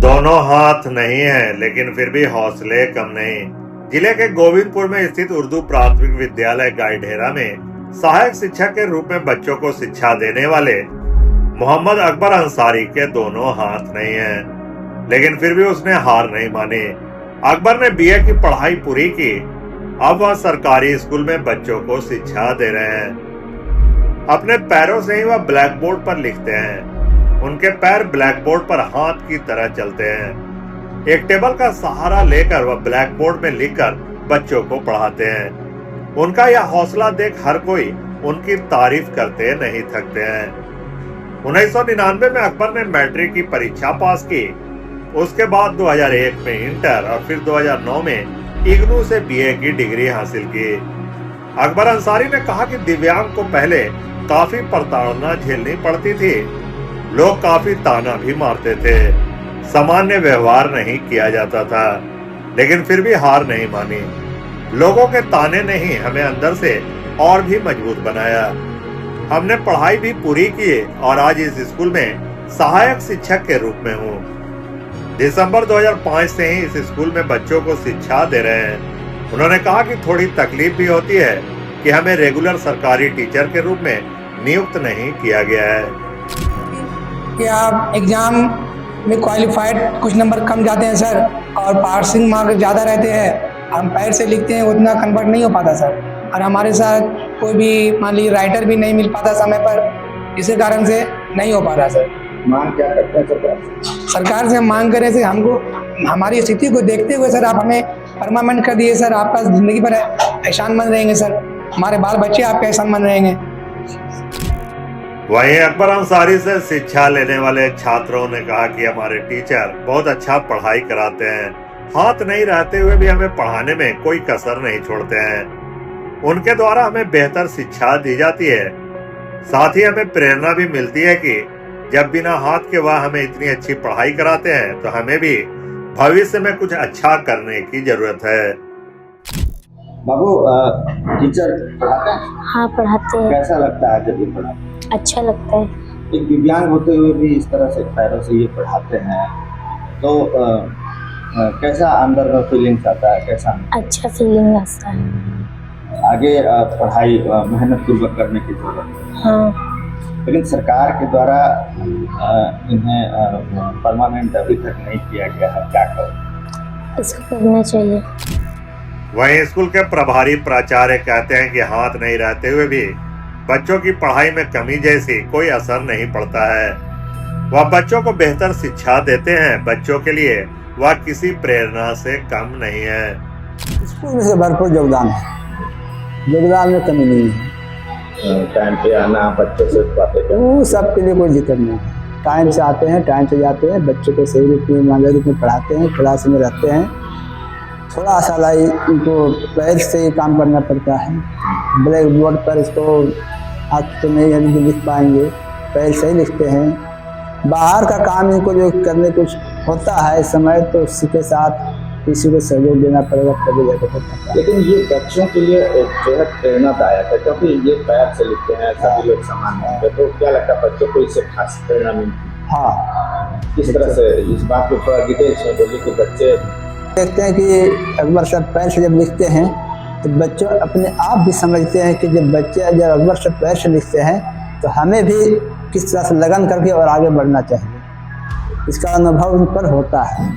दोनों हाथ नहीं है, लेकिन फिर भी हौसले कम नहीं। जिले के गोविंदपुर में स्थित उर्दू प्राथमिक विद्यालय गायढेरा में सहायक शिक्षक के रूप में बच्चों को शिक्षा देने वाले मोहम्मद अकबर अंसारी के दोनों हाथ नहीं हैं, लेकिन फिर भी उसने हार नहीं मानी। अकबर ने बीए की पढ़ाई पूरी की। अब वह सरकारी स्कूल में बच्चों को शिक्षा दे रहे हैं। अपने पैरों से ही वह ब्लैक बोर्ड पर लिखते हैं। उनके पैर ब्लैक बोर्ड पर हाथ की तरह चलते हैं। एक टेबल का सहारा लेकर वह ब्लैक बोर्ड में लिखकर बच्चों को पढ़ाते हैं। उनका यह हौसला देख हर कोई उनकी तारीफ करते नहीं थकते हैं। 1999 में अकबर ने मैट्रिक की परीक्षा पास की। उसके बाद 2001 में इंटर और फिर 2009 में इग्नू से बीए की डिग्री हासिल की। अकबर अंसारी ने कहा कि दिव्यांग को पहले काफी प्रताड़ना झेलनी पड़ती थी। लोग काफी ताना भी मारते थे, सामान्य व्यवहार नहीं किया जाता था, लेकिन फिर भी हार नहीं मानी। लोगों के ताने ने ही हमें अंदर से और भी मजबूत बनाया। हमने पढ़ाई भी पूरी की और आज इस स्कूल में सहायक शिक्षक के रूप में हूँ। दिसंबर 2005 से ही इस स्कूल में बच्चों को शिक्षा दे रहे हैं। उन्होंने कहा कि थोड़ी तकलीफ भी होती है कि हमें रेगुलर सरकारी टीचर के रूप में नियुक्त नहीं किया गया है। कि आप एग्ज़ाम में क्वालिफाइड कुछ नंबर कम जाते हैं सर, और पासिंग मार्क्स ज़्यादा रहते हैं। हम पैर से लिखते हैं, उतना कन्वर्ट नहीं हो पाता सर। और हमारे साथ कोई भी मान लीजिए राइटर भी नहीं मिल पाता समय पर, इसी कारण से नहीं हो पा रहा सर। मांग क्या करते हैं सरकार से हम मांग करें सर, हमको हमारी स्थिति को देखते हुए सर आप हमें परमानेंट कर दिए सर। आपका ज़िंदगी पर एहसानमंद रहेंगे सर, हमारे बाल बच्चे आपके एहसानमंद रहेंगे। वहीं अकबर अंसारी से शिक्षा लेने वाले छात्रों ने कहा कि हमारे टीचर बहुत अच्छा पढ़ाई कराते हैं। हाथ नहीं रहते हुए भी हमें पढ़ाने में कोई कसर नहीं छोड़ते हैं। उनके द्वारा हमें बेहतर शिक्षा दी जाती है। साथ ही हमें प्रेरणा भी मिलती है कि जब बिना हाथ के वह हमें इतनी अच्छी पढ़ाई कराते हैं तो हमें भी भविष्य में कुछ अच्छा करने की जरूरत है। बाबू, टीचर पढ़ाते हैं? हाँ, पढ़ाते हैं। कैसा लगता है जब ये पढ़ाते हैं? अच्छा लगता है। एक दिव्यांग होते हुए भी इस तरह से पैरों से ये पढ़ाते हैं तो कैसा अंदर में फीलिंग्स आता है? कैसा अच्छा फीलिंग आता है। आगे पढ़ाई मेहनत पूर्वक करने की जरूरत है। हाँ। लेकिन सरकार के द्वारा इन्हें परमानेंट अभी तक नहीं किया गया है, क्या करें? इसको करना चाहिए। वहीं स्कूल के प्रभारी प्राचार्य कहते हैं कि हाथ नहीं रहते हुए भी बच्चों की पढ़ाई में कमी जैसी कोई असर नहीं पड़ता है। वह बच्चों को बेहतर शिक्षा देते हैं। बच्चों के लिए वह किसी प्रेरणा से कम नहीं है। स्कूल में से भरपूर योगदान है, योगदान में कमी नहीं है। टाइम पे आना, बच्चों से बातें करना, वो सब के लिए कोई दिक्कत नहीं है। टाइम से आते हैं, टाइम से जाते हैं, बच्चों को सही रूप में ईमानदारी रूप में पढ़ाते हैं, क्लास में रहते हैं। थोड़ा सा लाई उनको पैर से ही काम करना पड़ता है। ब्लैक बोर्ड पर इसको हाथ तो नहीं हम लिख पाएंगे, पैर से ही लिखते हैं। बाहर का काम इनको जो करने कुछ होता है समय, तो उसी के साथ किसी को सहयोग देना पड़ेगा तभी जाकर होता है। लेकिन ये बच्चों के लिए जो है प्रेरणादायक है, क्योंकि ये पैर से लिखते हैं, सभी लोग समान हैं। तो क्या लगता है बच्चों को इससे खास प्रेरणा मिलती है? हाँ, किस तरह से इस बात को थोड़ा डिटेल्स में बोलिए कि बच्चे देखते हैं कि अकबर साहब पैर से जब लिखते हैं तो बच्चे अपने आप भी समझते हैं कि जब अकबर साहब पैर से लिखते हैं तो हमें भी किस तरह से लगन करके और आगे बढ़ना चाहिए। इसका अनुभव उन पर होता है।